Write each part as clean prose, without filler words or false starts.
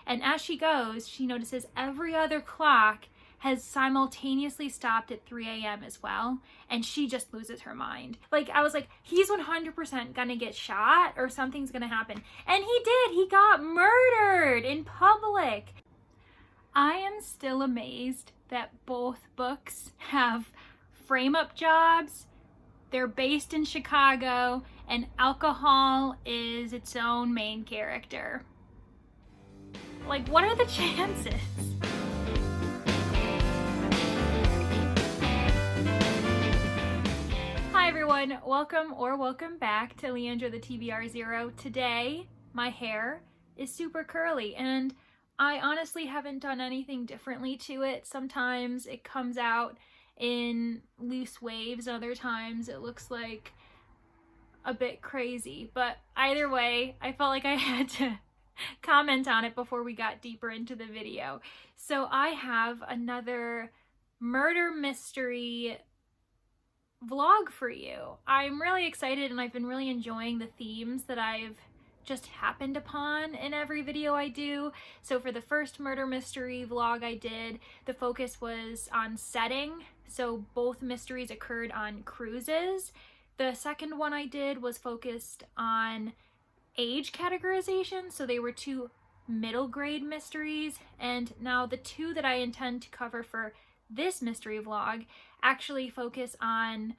And as she goes, she notices every other clock has simultaneously stopped at 3 a.m. as well, and she just loses her mind. Like, I was like, he's 100% gonna get shot or something's gonna happen. And he did. He got murdered in public. I am still amazed that both books have frame-up jobs. They're based in Chicago, and alcohol is its own main character. Like, what are the chances? Hi everyone, welcome back to Leandra the TBR0. Today, my hair is super curly, and I honestly haven't done anything differently to it. Sometimes it comes out in loose waves, other times it looks like a bit crazy, but either way, I felt like I had to comment on it before we got deeper into the video. So I have another murder mystery vlog for you. I'm really excited, and I've been really enjoying the themes that I've just happened upon in every video I do. So for the first murder mystery vlog I did, the focus was on setting. So both mysteries occurred on cruises. The second one I did was focused on age categorization. So they were two middle grade mysteries. And now the two that I intend to cover for this mystery vlog actually focus on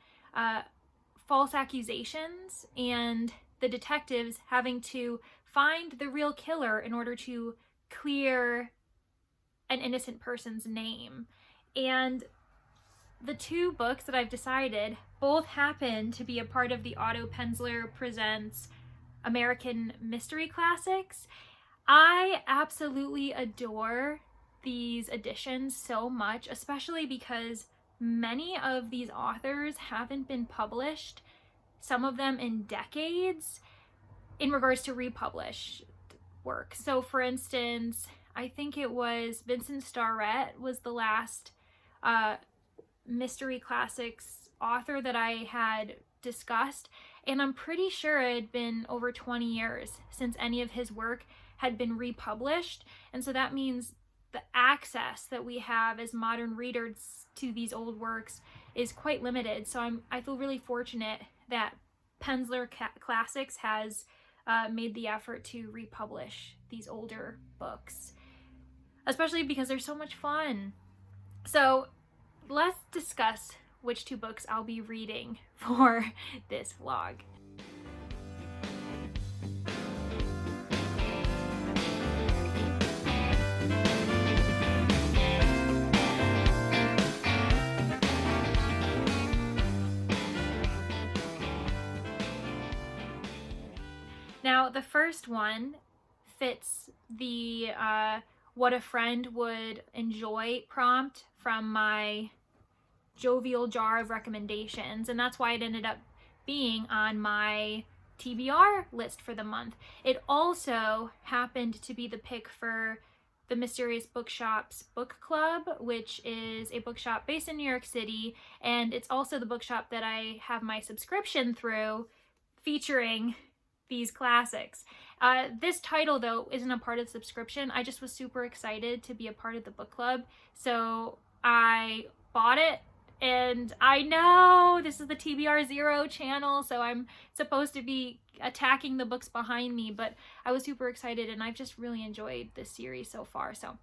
false accusations and the detectives having to find the real killer in order to clear an innocent person's name. And the two books that I've decided both happen to be a part of the Otto Penzler Presents American Mystery Classics. I absolutely adore these editions so much, especially because many of these authors haven't been published, some of them in decades, in regards to republished work. So for instance, I think it was Vincent Starrett was the last mystery classics author that I had discussed, and I'm pretty sure it had been over 20 years since any of his work had been republished. And so that means the access that we have as modern readers to these old works is quite limited. So I feel really fortunate that Penzler Classics has made the effort to republish these older books, especially because they're so much fun. So let's discuss which two books I'll be reading for this vlog. Now, the first one fits the what a friend would enjoy prompt from my jovial jar of recommendations, and that's why it ended up being on my TBR list for the month. It also happened to be the pick for the Mysterious Bookshops Book Club, which is a bookshop based in New York City, and it's also the bookshop that I have my subscription through, featuring these classics. This title, though, isn't a part of the subscription. I just was super excited to be a part of the book club, so I bought it. And I know this is the TBR0 channel, so I'm supposed to be attacking the books behind me, but I was super excited, and I've just really enjoyed this series so far. So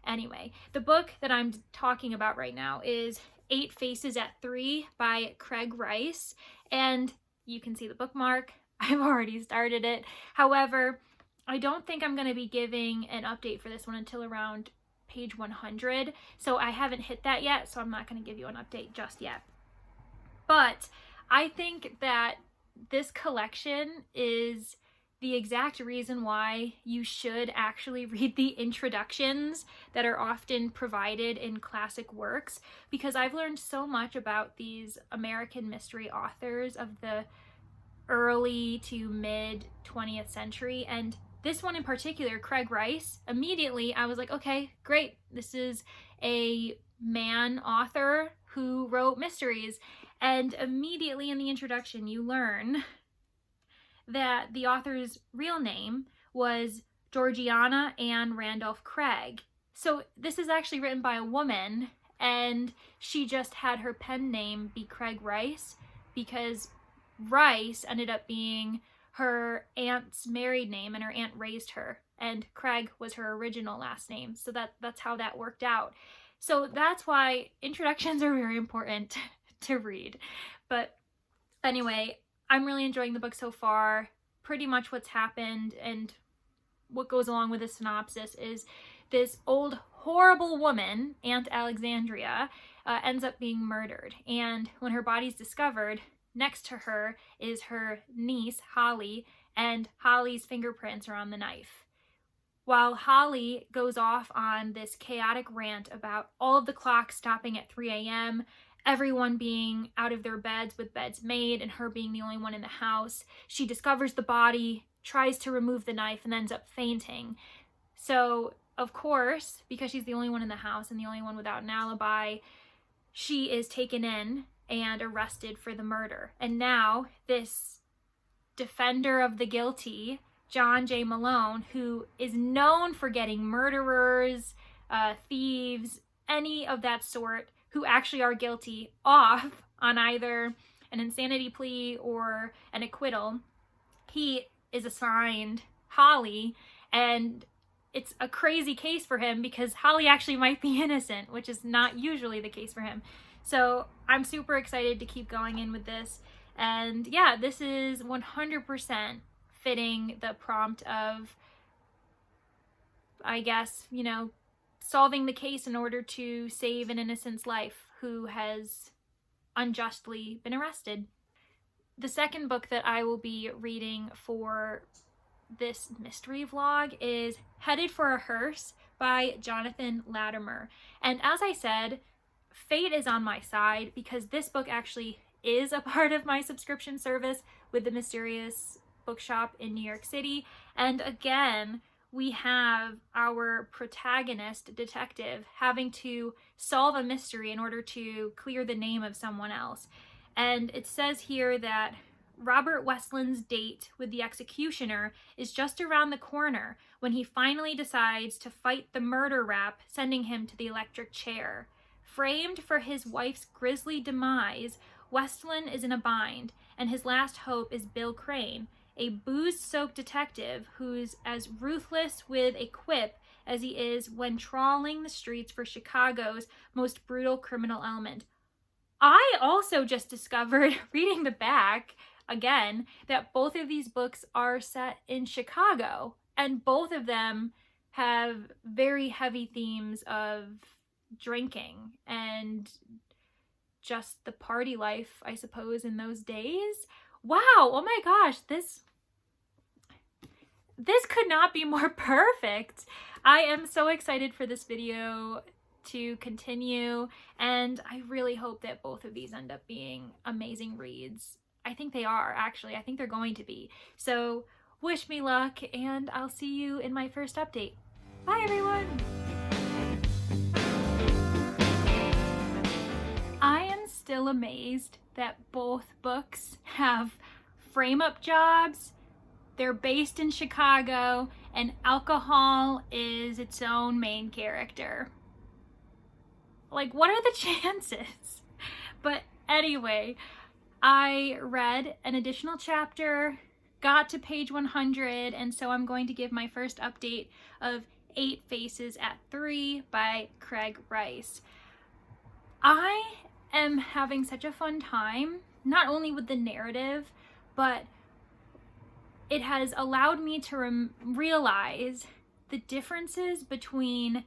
anyway, the book that I'm talking about right now is 8 Faces at 3 by Craig Rice, and you can see the bookmark. I've already started it. However, I don't think I'm going to be giving an update for this one until around page 100, so I haven't hit that yet, so I'm not going to give you an update just yet. But I think that this collection is the exact reason why you should actually read the introductions that are often provided in classic works, because I've learned so much about these American mystery authors of the early to mid 20th century, and this one in particular, Craig Rice, immediately I was like, okay, great. This is a man author who wrote mysteries. And immediately in the introduction, you learn that the author's real name was Georgiana Ann Randolph Craig. So this is actually written by a woman, and she just had her pen name be Craig Rice because Rice ended up being her aunt's married name, and her aunt raised her, and Craig was her original last name. So that's how that worked out. So that's why introductions are very important to read. But anyway, I'm really enjoying the book so far. Pretty much what's happened and what goes along with the synopsis is this old horrible woman, Aunt Alexandria, ends up being murdered. And when her body's discovered, next to her is her niece, Holly, and Holly's fingerprints are on the knife. While Holly goes off on this chaotic rant about all of the clocks stopping at 3 a.m., everyone being out of their beds with beds made, and her being the only one in the house, she discovers the body, tries to remove the knife, and ends up fainting. So, of course, because she's the only one in the house and the only one without an alibi, she is taken in and arrested for the murder. And now this defender of the guilty, John J. Malone, who is known for getting murderers, thieves, any of that sort who actually are guilty off on either an insanity plea or an acquittal, he is assigned Holly, and it's a crazy case for him because Holly actually might be innocent, which is not usually the case for him. So I'm super excited to keep going in with this. And yeah, this is 100% fitting the prompt of, I guess, solving the case in order to save an innocent's life who has unjustly been arrested. The second book that I will be reading for this mystery vlog is Headed for a Hearse by Jonathan Latimer. And as I said, fate is on my side because this book actually is a part of my subscription service with the Mysterious Bookshop in New York City. And again, we have our protagonist, detective, having to solve a mystery in order to clear the name of someone else. And it says here that Robert Westland's date with the executioner is just around the corner when he finally decides to fight the murder rap, sending him to the electric chair. Framed for his wife's grisly demise, Westland is in a bind, and his last hope is Bill Crane, a booze-soaked detective who's as ruthless with a quip as he is when trawling the streets for Chicago's most brutal criminal element. I also just discovered, reading the back again, that both of these books are set in Chicago, and both of them have very heavy themes of drinking and just the party life, I suppose, in those days. Wow, oh my gosh, this could not be more perfect. I am so excited for this video to continue, and I really hope that both of these end up being amazing reads. I think they are, actually. I think they're going to be. So wish me luck, and I'll see you in my first update. Bye, everyone! I am still amazed that both books have frame-up jobs, they're based in Chicago, and alcohol is its own main character. Like, what are the chances? But anyway, I read an additional chapter, got to page 100, and so I'm going to give my first update of 8 Faces at 3 by Craig Rice. I am having such a fun time, not only with the narrative, but it has allowed me to realize the differences between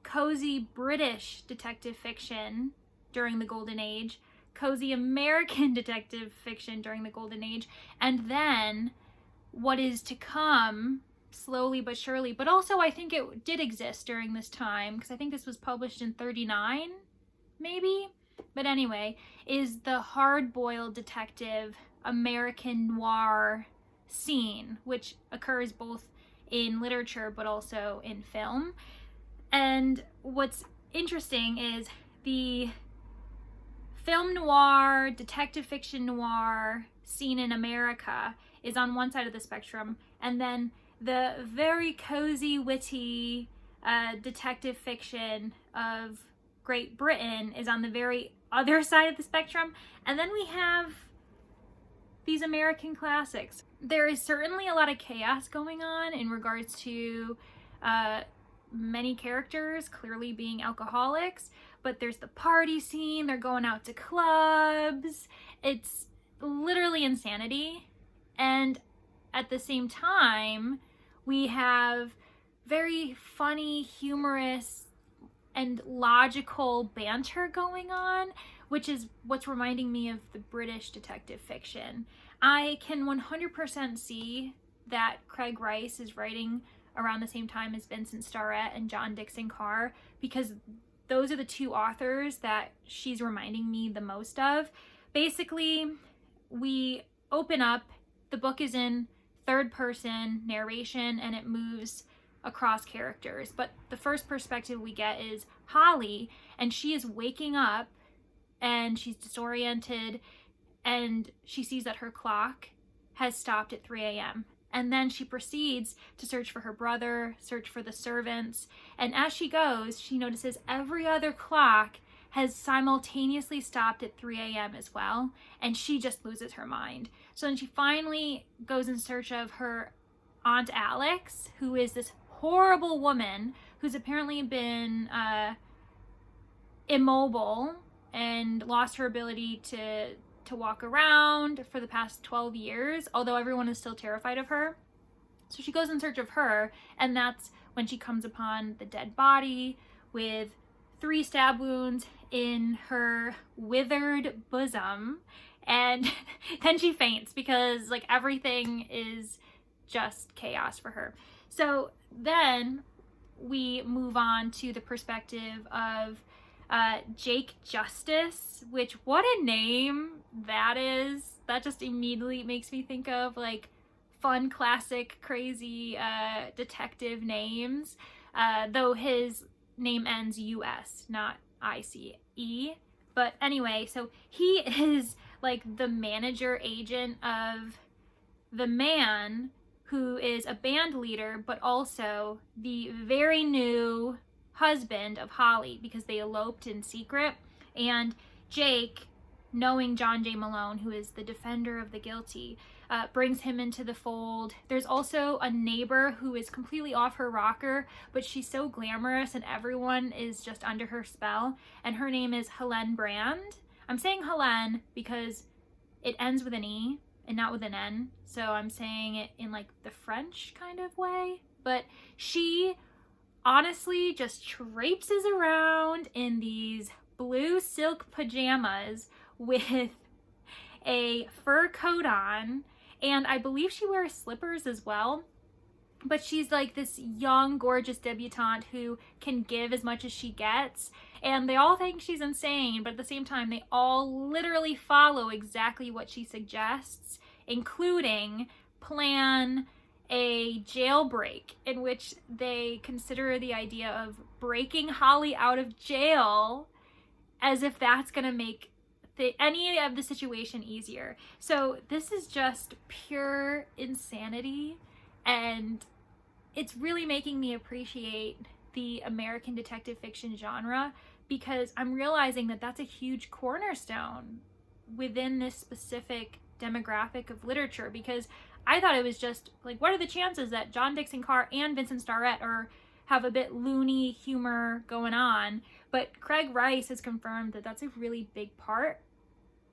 cozy British detective fiction during the Golden Age, cozy American detective fiction during the Golden Age, and then what is to come slowly but surely. But also I think it did exist during this time, because I think this was published in 39, maybe? But anyway, is the hard-boiled detective American noir scene, which occurs both in literature but also in film. And what's interesting is the film noir, detective fiction noir scene in America is on one side of the spectrum, and then the very cozy, witty detective fiction of Great Britain is on the very other side of the spectrum. And then we have these American classics. There is certainly a lot of chaos going on in regards to many characters clearly being alcoholics, but there's the party scene, they're going out to clubs. It's literally insanity. And at the same time, we have very funny, humorous, and logical banter going on, which is what's reminding me of the British detective fiction. I can 100% see that Craig Rice is writing around the same time as Vincent Starrett and John Dixon Carr, because those are the two authors that she's reminding me the most of. Basically, we open up, the book is in third person narration and it moves across characters, but the first perspective we get is Holly, and she is waking up and she's disoriented and she sees that her clock has stopped at 3 a.m. And then she proceeds to search for her brother, search for the servants, and as she goes, she notices every other clock has simultaneously stopped at 3 a.m. as well, and she just loses her mind. So then she finally goes in search of her Aunt Alex, who is this horrible woman who's apparently been immobile and lost her ability to walk around for the past 12 years, although everyone is still terrified of her. So she goes in search of her, and that's when she comes upon the dead body with 3 stab wounds in her withered bosom, and then she faints because like everything is just chaos for her. So then we move on to the perspective of Jake Justice, which, what a name that is. That just immediately makes me think of like fun, classic, crazy detective names, though his name ends US, not ICE. But anyway, so he is like the manager agent of the man who is a band leader, but also the very new husband of Holly, because they eloped in secret. And Jake, knowing John J. Malone, who is the defender of the guilty, brings him into the fold. There's also a neighbor who is completely off her rocker, but she's so glamorous and everyone is just under her spell, and her name is Helene Brand. I'm saying Helene because it ends with an E and not with an N, so I'm saying it in like the French kind of way. But she honestly just traipses around in these blue silk pajamas with a fur coat on, and I believe she wears slippers as well. But she's like this young, gorgeous debutante who can give as much as she gets, and they all think she's insane, but at the same time they all literally follow exactly what she suggests, including plan a jailbreak in which they consider the idea of breaking Holly out of jail as if that's going to make any of the situation easier. So this is just pure insanity, and it's really making me appreciate the American detective fiction genre, because I'm realizing that that's a huge cornerstone within this specific demographic of literature, because I thought it was just like, what are the chances that John Dixon Carr and Vincent Starrett have a bit loony humor going on? But Craig Rice has confirmed that that's a really big part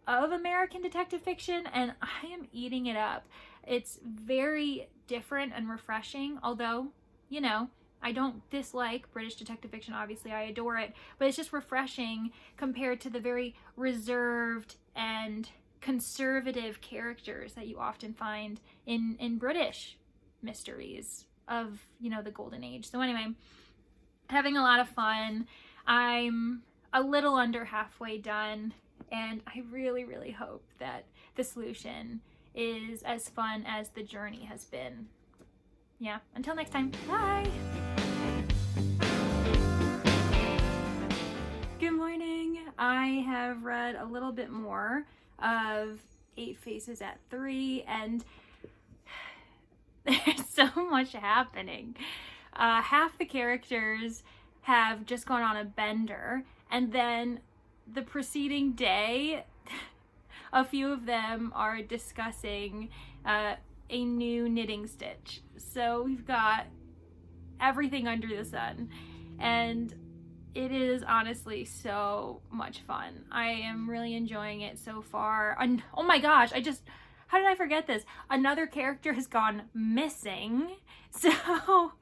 of American detective fiction, and I am eating it up. It's very different and refreshing, although, you know, I don't dislike British detective fiction, obviously I adore it, but it's just refreshing compared to the very reserved and conservative characters that you often find in British mysteries of, you know, the golden age. So anyway, having a lot of fun. I'm a little under halfway done, and I really, really hope that the solution is as fun as the journey has been. Yeah, until next time, bye! Good morning. I have read a little bit more of 8 Faces at 3, and There's so much happening. Half the characters have just gone on a bender, and then the preceding day, a few of them are discussing a new knitting stitch. So we've got everything under the sun, and it is honestly so much fun. I am really enjoying it so far. Oh my gosh, how did I forget this? Another character has gone missing. So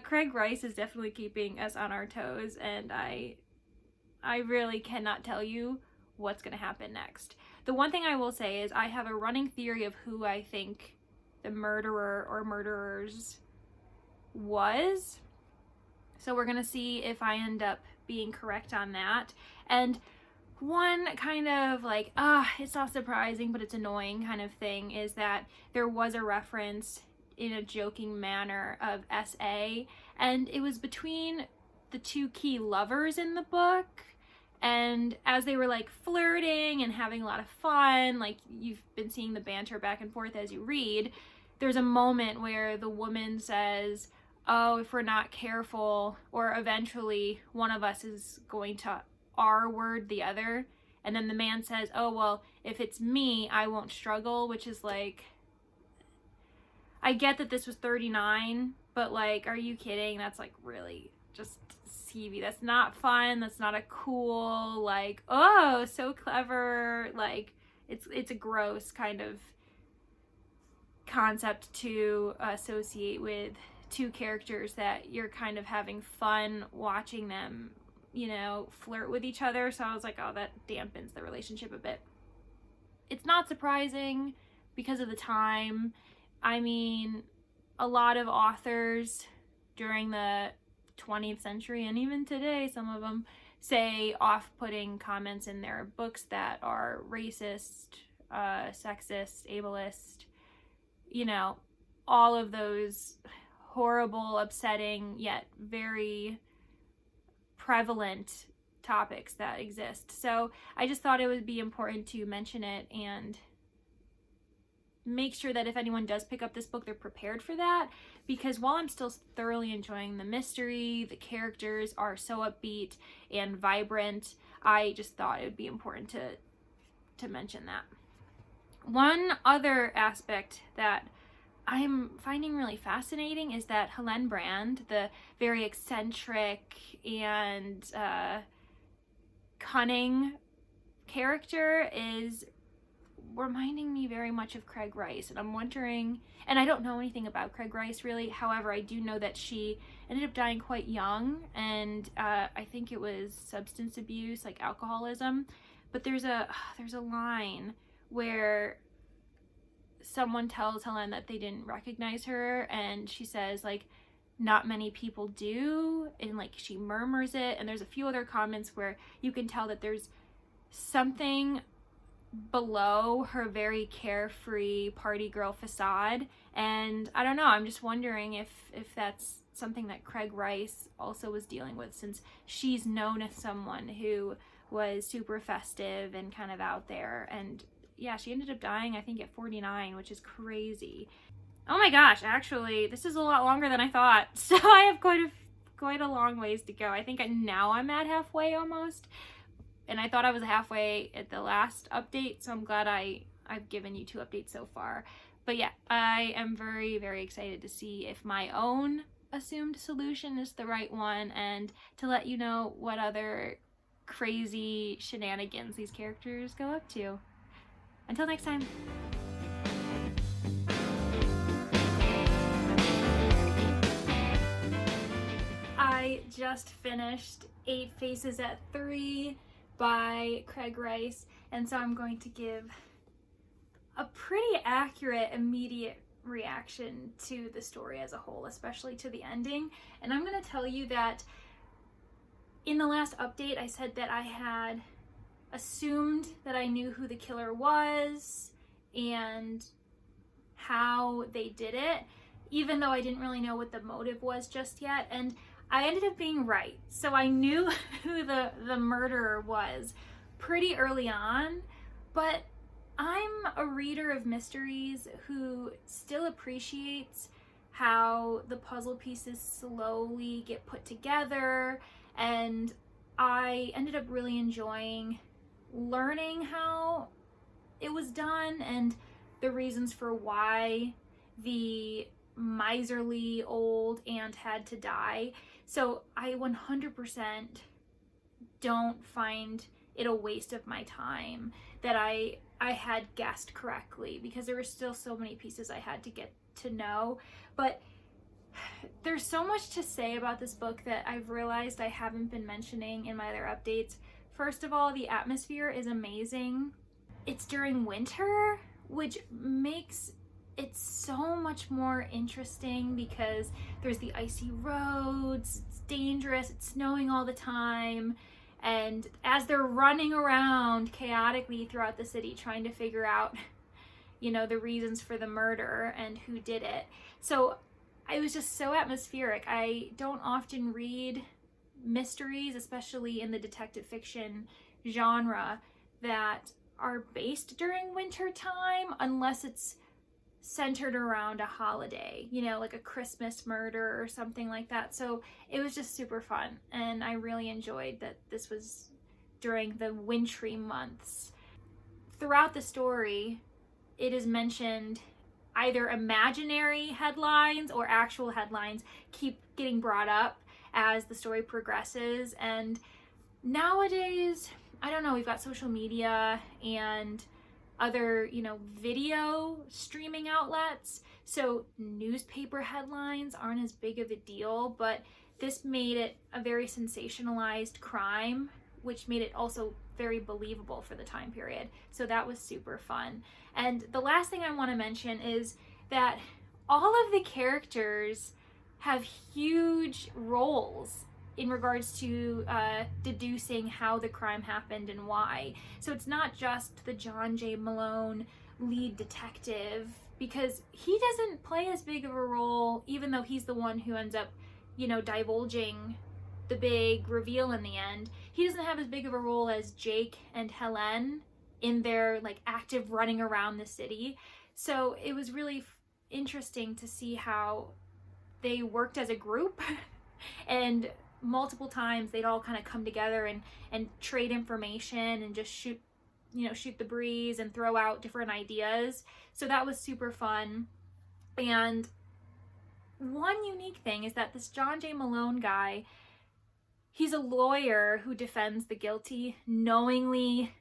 Craig Rice is definitely keeping us on our toes, and I really cannot tell you what's going to happen next. The one thing I will say is I have a running theory of who I think the murderer or murderers was. So we're going to see if I end up being correct on that. And one kind of like, it's not surprising, but it's annoying kind of thing is that there was a reference in a joking manner of SA, and it was between the two key lovers in the book. And as they were like flirting and having a lot of fun, like you've been seeing the banter back and forth as you read, there's a moment where the woman says, oh, if we're not careful, or eventually one of us is going to R-word the other. And then the man says, oh, well, if it's me, I won't struggle, which is like, I get that this was 39, but like, are you kidding? That's like really just skeevy. That's not fun. That's not a cool, like, oh, so clever. Like, it's a gross kind of concept to associate with two characters that you're kind of having fun watching them, you know, flirt with each other. So I was like, oh, that dampens the relationship a bit. It's not surprising because of the time. I mean, a lot of authors during the 20th century, and even today, some of them say off-putting comments in their books that are racist, sexist, ableist, you know, all of those horrible, upsetting, yet very prevalent topics that exist. So I just thought it would be important to mention it and make sure that if anyone does pick up this book, they're prepared for that, because while I'm still thoroughly enjoying the mystery, the characters are so upbeat and vibrant, I just thought it would be important to mention that. One other aspect that I'm finding really fascinating is that Helene Brand, the very eccentric and cunning character, is reminding me very much of Craig Rice. And I'm wondering, and I don't know anything about Craig Rice really, however, I do know that she ended up dying quite young, and I think it was substance abuse, like alcoholism. But there's a line where someone tells Helen that they didn't recognize her, and she says, like, not many people do, and like she murmurs it, and there's a few other comments where you can tell that there's something below her very carefree party girl facade. And I don't know, I'm just wondering if that's something that Craig Rice also was dealing with, since she's known as someone who was super festive and kind of out there. And yeah, she ended up dying, I think, at 49, which is crazy. Oh my gosh, actually, this is a lot longer than I thought. So I have quite a long ways to go. I think now I'm at halfway almost. And I thought I was halfway at the last update, so I'm glad I've given you 2 updates so far. But yeah, I am very, very excited to see if my own assumed solution is the right one, and to let you know what other crazy shenanigans these characters go up to. Until next time. I just finished 8 Faces at 3 by Craig Rice, and so I'm going to give a pretty accurate, immediate reaction to the story as a whole, especially to the ending. And I'm going to tell you that in the last update, I said that I had assumed that I knew who the killer was and how they did it, even though I didn't really know what the motive was just yet. And I ended up being right. So I knew who the murderer was pretty early on, but I'm a reader of mysteries who still appreciates how the puzzle pieces slowly get put together, and I ended up really enjoying learning how it was done and the reasons for why the miserly old aunt had to die. So I 100% don't find it a waste of my time that I had guessed correctly, because there were still so many pieces I had to get to know. But there's so much to say about this book that I've realized I haven't been mentioning in my other updates. First of all, the atmosphere is amazing. It's during winter, which makes it so much more interesting because there's the icy roads, it's dangerous, it's snowing all the time, and as they're running around chaotically throughout the city trying to figure out, you know, the reasons for the murder and who did it. So it was just so atmospheric. I don't often read mysteries, especially in the detective fiction genre, that are based during winter time, unless it's centered around a holiday, you know, like a Christmas murder or something like that. So it was just super fun, and I really enjoyed that this was during the wintry months. Throughout the story, it is mentioned either imaginary headlines or actual headlines keep getting brought up as the story progresses. And nowadays, I don't know, we've got social media and other, you know, video streaming outlets, so newspaper headlines aren't as big of a deal, but this made it a very sensationalized crime, which made it also very believable for the time period. So that was super fun. And the last thing I want to mention is that all of the characters have huge roles in regards to deducing how the crime happened and why. So it's not just the John J. Malone lead detective, because he doesn't play as big of a role, even though he's the one who ends up, you know, divulging the big reveal in the end. He doesn't have as big of a role as Jake and Helen in their like active running around the city. So it was really interesting to see how they worked as a group and multiple times they'd all kind of come together and trade information and just shoot the breeze and throw out different ideas. So that was super fun. And one unique thing is that this John J. Malone guy, he's a lawyer who defends the guilty, knowingly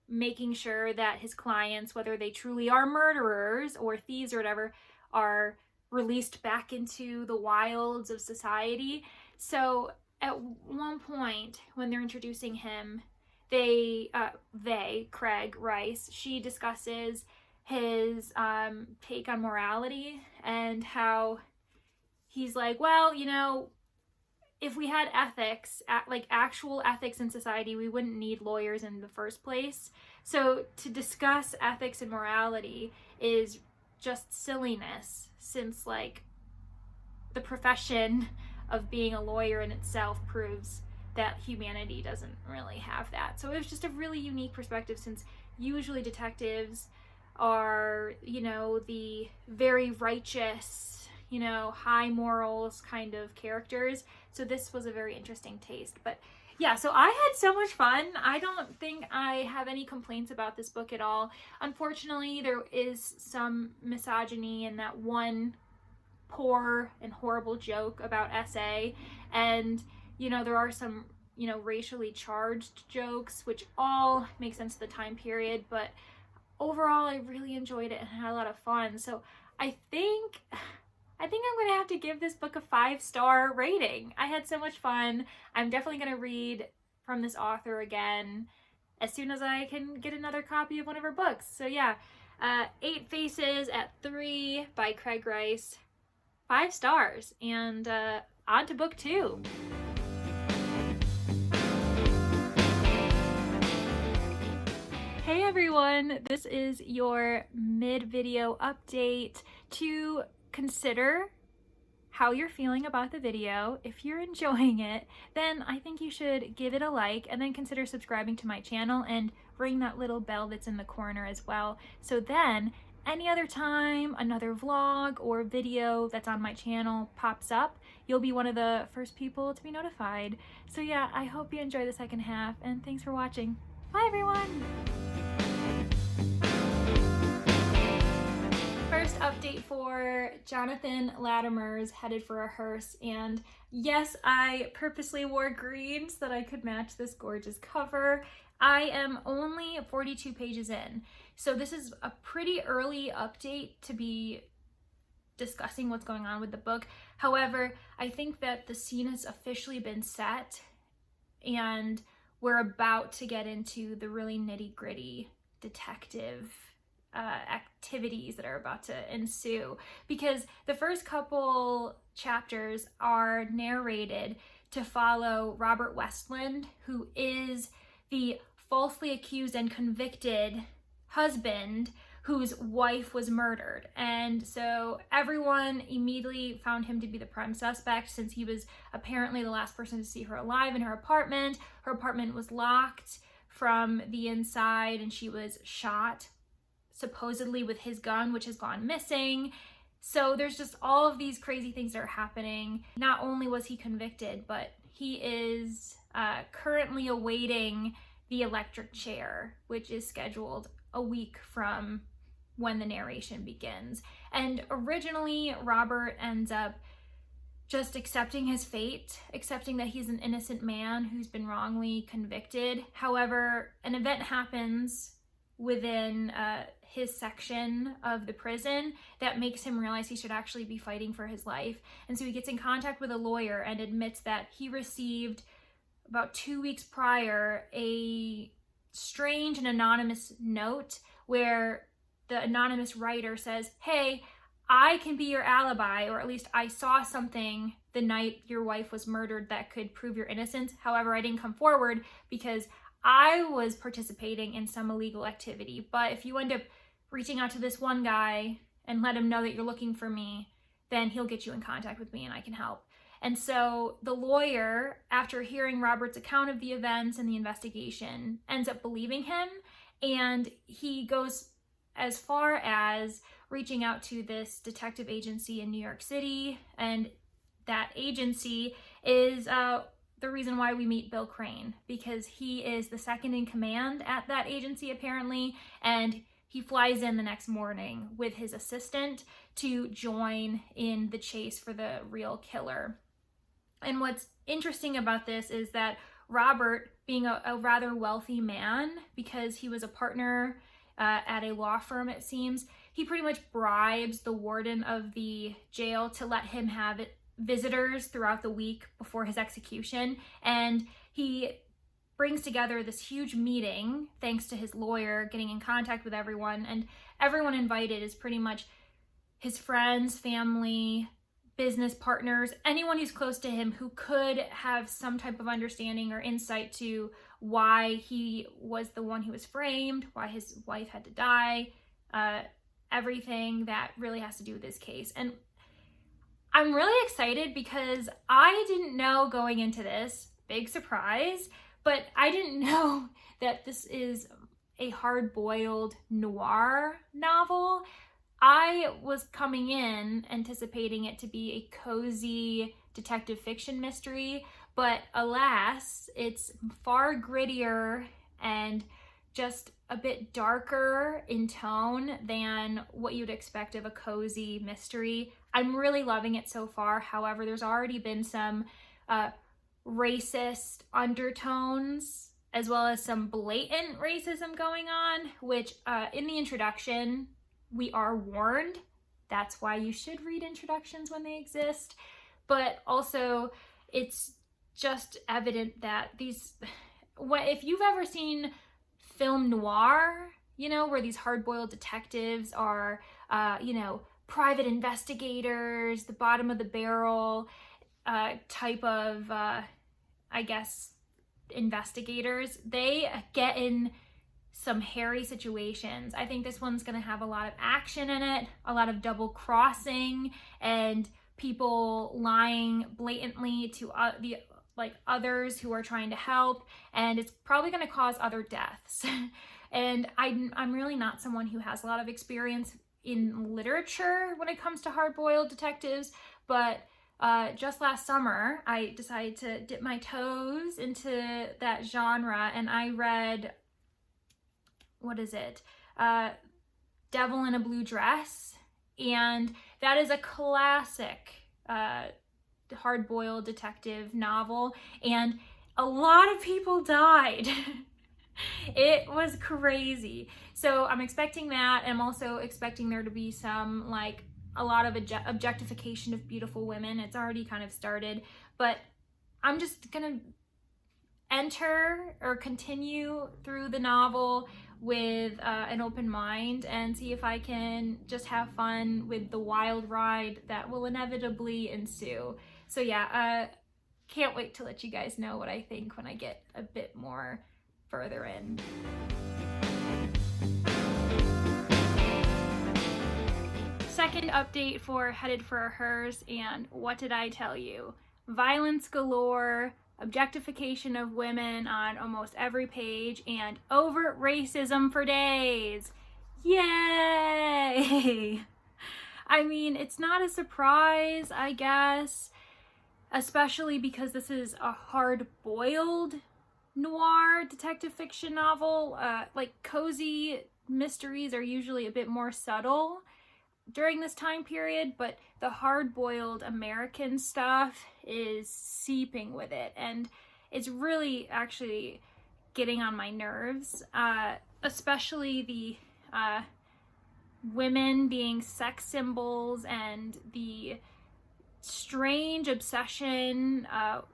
making sure that his clients, whether they truly are murderers or thieves or whatever, are released back into the wilds of society. So at one point when they're introducing him, Craig Rice, she discusses his take on morality and how he's like, well, you know, if we had ethics, like actual ethics in society, we wouldn't need lawyers in the first place. So to discuss ethics and morality is just silliness, since like the profession of being a lawyer in itself proves that humanity doesn't really have that. So it was just a really unique perspective, since usually detectives are, you know, the very righteous, you know, high morals kind of characters. So this was a very interesting taste. But yeah, so I had so much fun. I don't think I have any complaints about this book at all. Unfortunately, there is some misogyny in that one poor and horrible joke about SA, and you know, there are some, you know, racially charged jokes, which all make sense to the time period, but overall I really enjoyed it and had a lot of fun. So I think I'm gonna have to give this book a 5-star rating. I had so much fun. I'm definitely gonna read from this author again as soon as I can get another copy of one of her books. So yeah, 8 Faces at 3 by Craig Rice. 5 stars, and on to book 2. Hey everyone, this is your mid-video update to consider how you're feeling about the video. If you're enjoying it, then I think you should give it a like and then consider subscribing to my channel and ring that little bell that's in the corner as well. So then any other time another vlog or video that's on my channel pops up, you'll be one of the first people to be notified. So yeah, I hope you enjoy the second half, and thanks for watching. Bye everyone! First update for Jonathan Latimer's headed for a hearse, and yes, I purposely wore green so that I could match this gorgeous cover. I am only 42 pages in, so this is a pretty early update to be discussing what's going on with the book. However, I think that the scene has officially been set and we're about to get into the really nitty-gritty detective activities that are about to ensue, because the first couple chapters are narrated to follow Robert Westland, who is the falsely accused and convicted husband whose wife was murdered. And so everyone immediately found him to be the prime suspect, since he was apparently the last person to see her alive in her apartment. Her apartment was locked from the inside and she was shot, supposedly with his gun, which has gone missing. So there's just all of these crazy things that are happening. Not only was he convicted, but he is currently awaiting the electric chair, which is scheduled a week from when the narration begins. And originally, Robert ends up just accepting his fate, accepting that he's an innocent man who's been wrongly convicted. However, an event happens within his section of the prison that makes him realize he should actually be fighting for his life. And so he gets in contact with a lawyer and admits that he received about 2 weeks prior a strange and anonymous note where the anonymous writer says, "Hey, I can be your alibi, or at least I saw something the night your wife was murdered that could prove your innocence. However, I didn't come forward because I was participating in some illegal activity. But if you end up reaching out to this one guy and let him know that you're looking for me, then he'll get you in contact with me and I can help." And so the lawyer, after hearing Robert's account of the events and the investigation, ends up believing him, and he goes as far as reaching out to this detective agency in New York City, and that agency is the reason why we meet Bill Crane, because he is the second in command at that agency apparently, and he flies in the next morning with his assistant to join in the chase for the real killer. And what's interesting about this is that Robert, being a rather wealthy man, because he was a partner at a law firm, it seems, he pretty much bribes the warden of the jail to let him have visitors throughout the week before his execution. And he brings together this huge meeting thanks to his lawyer getting in contact with everyone. And everyone invited is pretty much his friends, family, business partners, anyone who's close to him who could have some type of understanding or insight to why he was the one who was framed, why his wife had to die, everything that really has to do with this case. And I'm really excited because I didn't know going into this, big surprise, but I didn't know that this is a hard-boiled noir novel. I was coming in anticipating it to be a cozy detective fiction mystery, but alas, it's far grittier and just a bit darker in tone than what you'd expect of a cozy mystery. I'm really loving it so far. However, there's already been some racist undertones as well as some blatant racism going on, which in the introduction, we are warned. That's why you should read introductions when they exist. But also, it's just evident that if you've ever seen film noir, where these hard-boiled detectives are, private investigators, the bottom of the barrel type of, investigators, they get in some hairy situations. I think this one's going to have a lot of action in it, a lot of double crossing, and people lying blatantly to the like others who are trying to help, and it's probably going to cause other deaths. And I'm really not someone who has a lot of experience in literature when it comes to hard-boiled detectives, but just last summer I decided to dip my toes into that genre, and I read, what is it, Devil in a Blue Dress, and that is a classic hard-boiled detective novel, and a lot of people died. It was crazy. So I'm expecting that, and I'm also expecting there to be some, like, a lot of objectification of beautiful women. It's already kind of started, but I'm just gonna enter or continue through the novel with an open mind and see if I can just have fun with the wild ride that will inevitably ensue. So yeah, can't wait to let you guys know what I think when I get a bit more further in. Second update for Headed for a Hearse, and what did I tell you? Violence galore, objectification of women on almost every page, and overt racism for days. Yay! I mean, it's not a surprise, I guess, especially because this is a hard-boiled noir detective fiction novel. Like, cozy mysteries are usually a bit more subtle during this time period, but the hard-boiled American stuff is seeping with it, and it's really actually getting on my nerves, especially the women being sex symbols and the strange obsession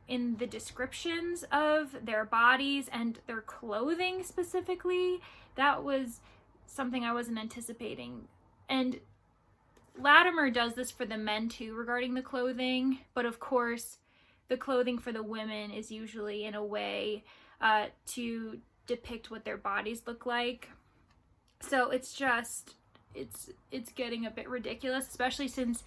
in the descriptions of their bodies and their clothing specifically. That was something I wasn't anticipating. And Latimer does this for the men too regarding the clothing, but of course the clothing for the women is usually in a way to depict what their bodies look like. So it's just, it's getting a bit ridiculous, especially since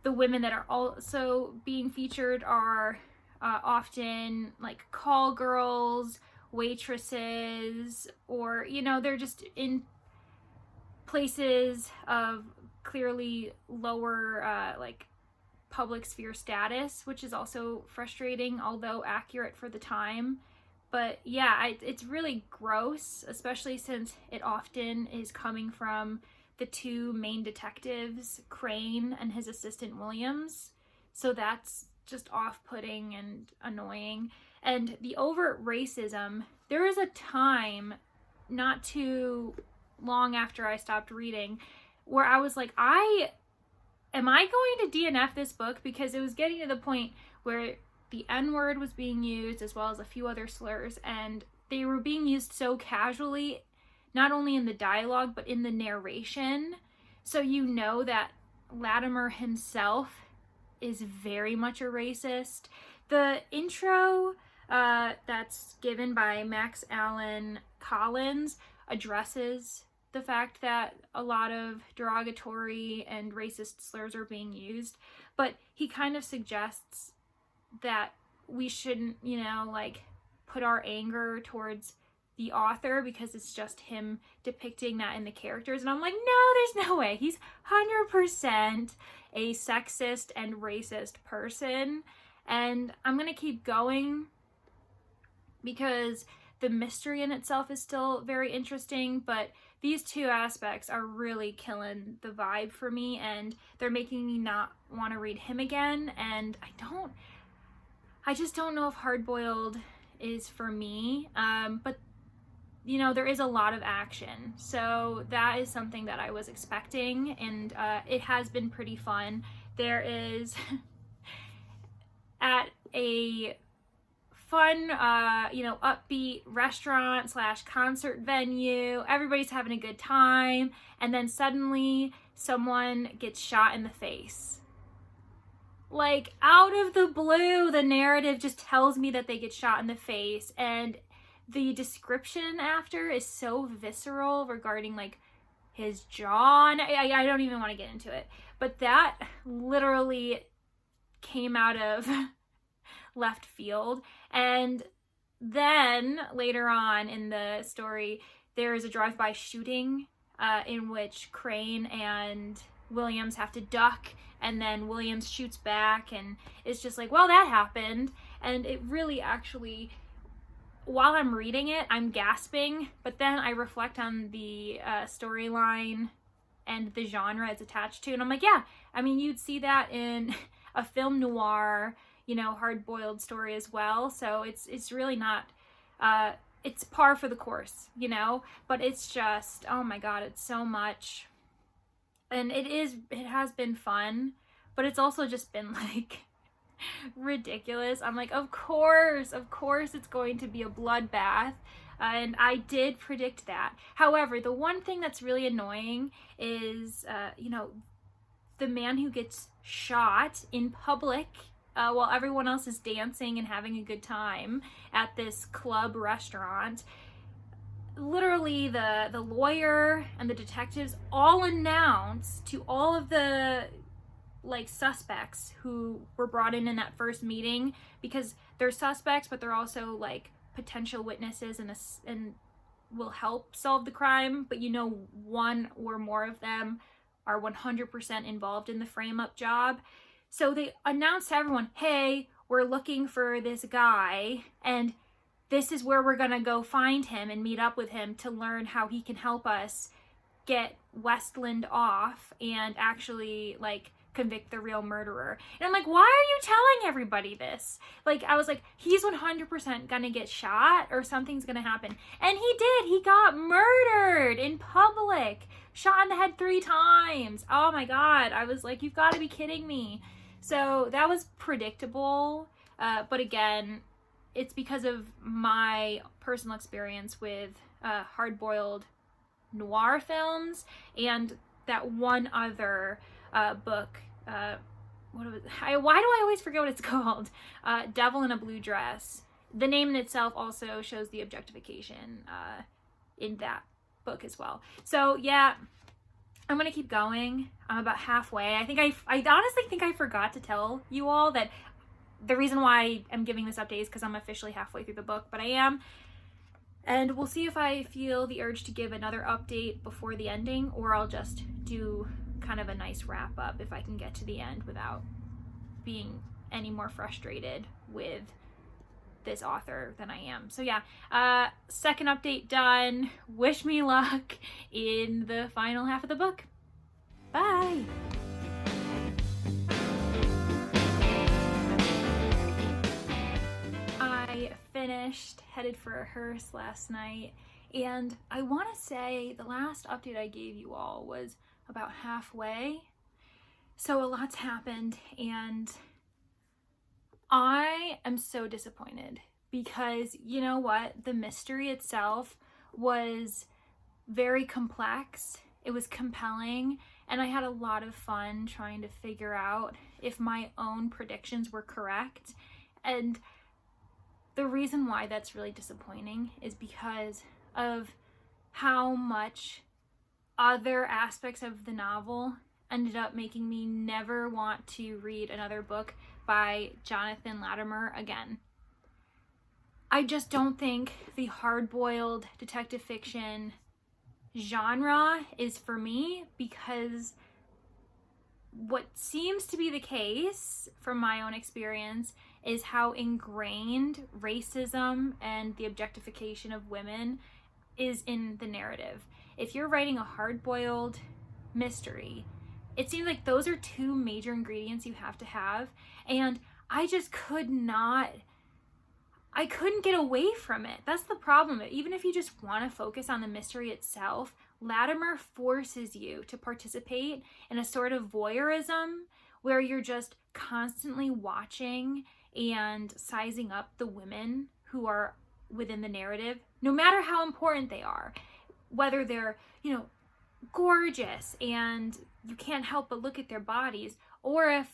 the women that are also being featured are often like call girls, waitresses, or, you know, they're just in places of clearly lower like public sphere status, which is also frustrating, although accurate for the time. But yeah, it's really gross, especially since it often is coming from the two main detectives, Crane and his assistant Williams. So that's just off-putting and annoying. And the overt racism, there was a time not too long after I stopped reading where I was like, am I going to DNF this book? Because it was getting to the point where the N-word was being used, as well as a few other slurs, and they were being used so casually, not only in the dialogue, but in the narration. So you know that Latimer himself is very much a racist. The intro that's given by Max Allan Collins addresses the fact that a lot of derogatory and racist slurs are being used, but he kind of suggests that we shouldn't, you know, like, put our anger towards the author because it's just him depicting that in the characters. And I'm like, no, there's no way. He's 100% a sexist and racist person. And I'm gonna keep going because the mystery in itself is still very interesting, but these two aspects are really killing the vibe for me, and they're making me not want to read him again. And I just don't know if hard-boiled is for me, but you know, there is a lot of action, so that is something that I was expecting, and it has been pretty fun. There is at a fun, you know, upbeat restaurant / concert venue, everybody's having a good time, and then suddenly someone gets shot in the face. Like, out of the blue, the narrative just tells me that they get shot in the face, and the description after is so visceral regarding, like, his jaw, and I don't even want to get into it, but that literally came out of left field. And then later on in the story, there is a drive-by shooting in which Crane and Williams have to duck, and then Williams shoots back, and it's just like, well, that happened. And it really actually, while I'm reading it, I'm gasping, but then I reflect on the storyline and the genre it's attached to, and I'm like, yeah, I mean, you'd see that in a film noir, you know, hard-boiled story as well. So it's really not, it's par for the course, you know, but it's just, oh my God, it's so much. And it has been fun, but it's also just been like ridiculous. I'm like, of course it's going to be a bloodbath. And I did predict that. However, the one thing that's really annoying is, you know, the man who gets shot in public while everyone else is dancing and having a good time at this club restaurant. Literally, the lawyer and the detectives all announce to all of the like suspects who were brought in that first meeting, because they're suspects, but they're also like potential witnesses and will help solve the crime, but you know, one or more of them are 100% involved in the frame-up job. So they announced to everyone, hey, we're looking for this guy, and this is where we're gonna go find him and meet up with him to learn how he can help us get Westland off and actually like convict the real murderer. And I'm like, why are you telling everybody this? Like, I was like, he's 100% gonna get shot or something's gonna happen. And he did. He got murdered in public, shot in the head 3 times. Oh my God. I was like, you've got to be kidding me. So that was predictable. But again, it's because of my personal experience with hard-boiled noir films and that one other book. Why do I always forget what it's called? Devil in a Blue Dress. The name in itself also shows the objectification in that book as well. So yeah, I'm gonna keep going. I'm about halfway. I honestly think I forgot to tell you all that the reason why I'm giving this update is because I'm officially halfway through the book, but I am. And we'll see if I feel the urge to give another update before the ending, or I'll just do kind of a nice wrap up if I can get to the end without being any more frustrated with this author than I am. So yeah, second update done. Wish me luck in the final half of the book. Bye! I finished Headed for a Hearse last night, and I want to say the last update I gave you all was about halfway. So a lot's happened, and I am so disappointed because, you know what, the mystery itself was very complex. It was compelling, and I had a lot of fun trying to figure out if my own predictions were correct. And the reason why that's really disappointing is because of how much other aspects of the novel ended up making me never want to read another book by Jonathan Latimer again. I just don't think the hard-boiled detective fiction genre is for me, because what seems to be the case from my own experience is how ingrained racism and the objectification of women is in the narrative. If you're writing a hard-boiled mystery, it seems like those are 2 major ingredients you have to have, and I just couldn't get away from it. That's the problem. Even if you just want to focus on the mystery itself, Latimer forces you to participate in a sort of voyeurism where you're just constantly watching and sizing up the women who are within the narrative, no matter how important they are, whether they're, you know, gorgeous and you can't help but look at their bodies, or if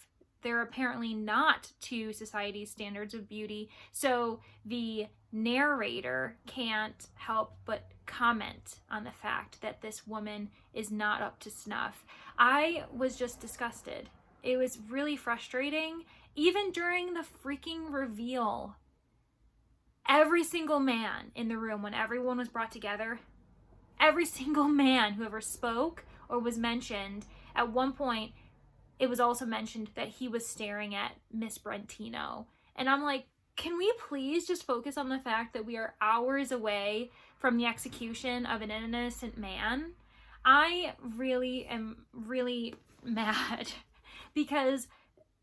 they're apparently not to society's standards of beauty, so the narrator can't help but comment on the fact that this woman is not up to snuff. I was just disgusted. It was really frustrating. even during the freaking reveal, every single man in the room, when everyone was brought together, every single man who ever spoke or was mentioned, at one point, it was also mentioned that he was staring at Miss Brentino. And I'm like, can we please just focus on the fact that we are hours away from the execution of an innocent man? I really am really mad because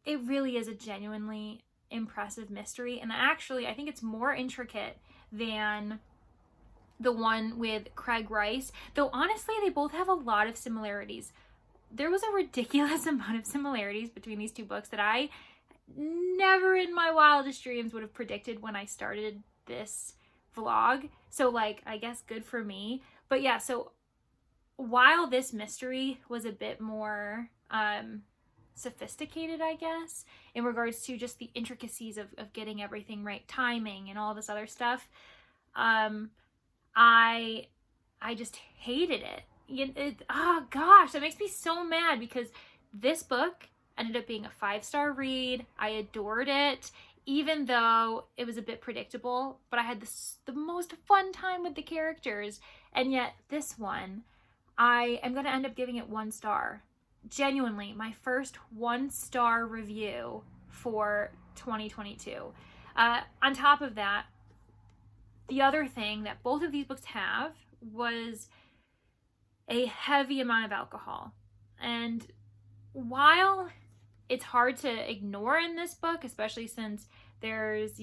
it really is a genuinely impressive mystery. And actually, I think it's more intricate than the one with Craig Rice, though honestly, they both have a lot of similarities. There was a ridiculous amount of similarities between these two books that I never in my wildest dreams would have predicted when I started this vlog. So like, I guess good for me. But yeah, so while this mystery was a bit more sophisticated, I guess, in regards to just the intricacies of getting everything right, timing and all this other stuff, I just hated it. Oh gosh, that makes me so mad because this book ended up being a 5-star read. I adored it, even though it was a bit predictable, but I had the most fun time with the characters. And yet this one, I am going to end up giving it 1 star. Genuinely, my first 1-star review for 2022. On top of that, the other thing that both of these books have was a heavy amount of alcohol. And while it's hard to ignore in this book, especially since there's,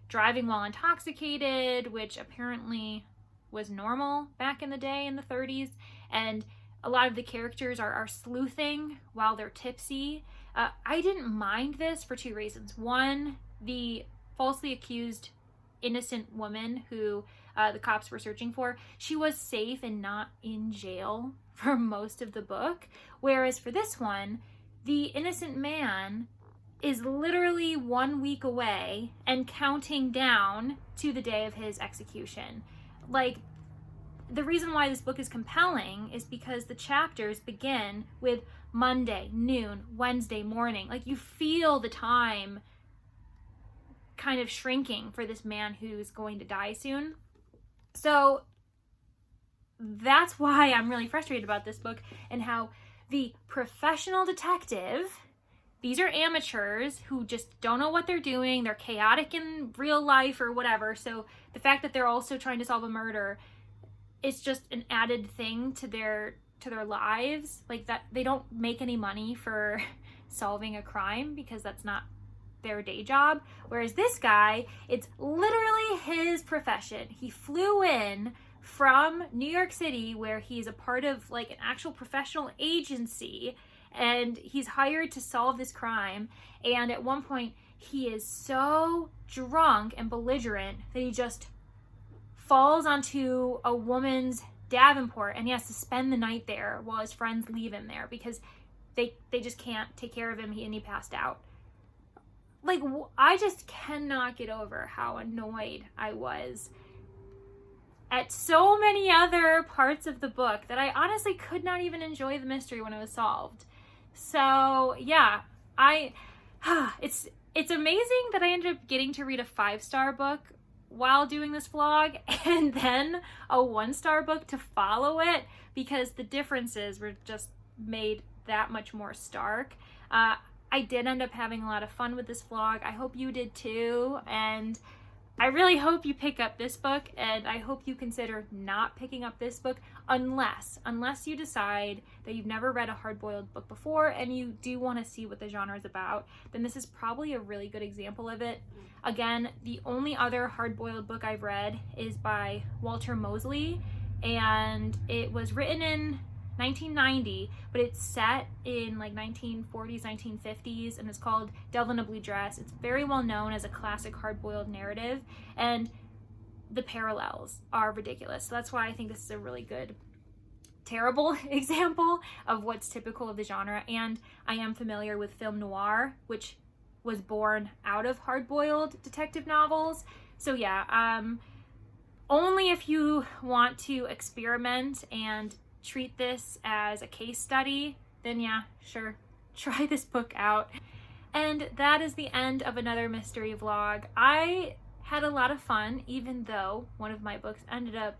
driving while intoxicated, which apparently was normal back in the day in the 30s, and a lot of the characters are sleuthing while they're tipsy. I didn't mind this for 2 reasons. One, the falsely accused innocent woman who the cops were searching for, she was safe and not in jail for most of the book. Whereas for this one, the innocent man is literally 1 week away and counting down to the day of his execution. Like, the reason why this book is compelling is because the chapters begin with Monday, noon, Wednesday morning. Like, you feel the time kind of shrinking for this man who's going to die soon. So that's why I'm really frustrated about this book and how the professional detective, these are amateurs who just don't know what they're doing. They're chaotic in real life or whatever. So the fact that they're also trying to solve a murder, it's just an added thing to their lives. Like, that they don't make any money for solving a crime because that's not their day job. Whereas this guy, it's literally his profession. He flew in from New York City, where he's a part of like an actual professional agency, and he's hired to solve this crime. And at one point, he is so drunk and belligerent that he just falls onto a woman's Davenport, and he has to spend the night there while his friends leave him there because they just can't take care of him, and he passed out. Like, I just cannot get over how annoyed I was at so many other parts of the book that I honestly could not even enjoy the mystery when it was solved. So yeah, it's amazing that I ended up getting to read a 5-star book while doing this vlog and then a 1-star book to follow it, because the differences were just made that much more stark. I did end up having a lot of fun with this vlog. I hope you did too, and I really hope you pick up this book, and I hope you consider not picking up this book unless you decide that you've never read a hard-boiled book before and you do want to see what the genre is about. Then this is probably a really good example of it. Again, the only other hard-boiled book I've read is by Walter Mosley, and it was written in 1990, but it's set in like 1940s, 1950s, and it's called Devil in a Blue Dress. It's very well known as a classic hard-boiled narrative, and the parallels are ridiculous. So that's why I think this is a really good, terrible example of what's typical of the genre. And I am familiar with film noir, which was born out of hard-boiled detective novels. So yeah, only if you want to experiment and treat this as a case study, then yeah, sure, try this book out. And that is the end of another mystery vlog. I had a lot of fun, even though one of my books ended up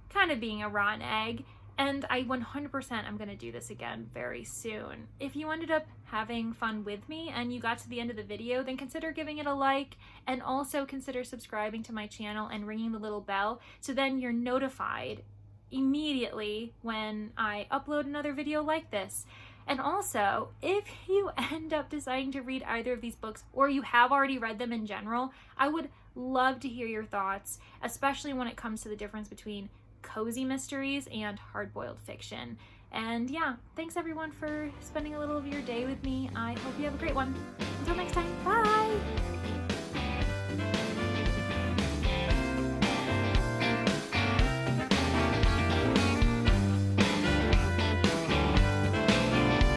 kind of being a rotten egg. And I 100% am going to do this again very soon. If you ended up having fun with me and you got to the end of the video, then consider giving it a like, and also consider subscribing to my channel and ringing the little bell so then you're notified immediately when I upload another video like this. And also, if you end up deciding to read either of these books, or you have already read them in general, I would love to hear your thoughts, especially when it comes to the difference between cozy mysteries and hard-boiled fiction. And yeah, thanks everyone for spending a little of your day with me. I hope you have a great one. Until next time, bye!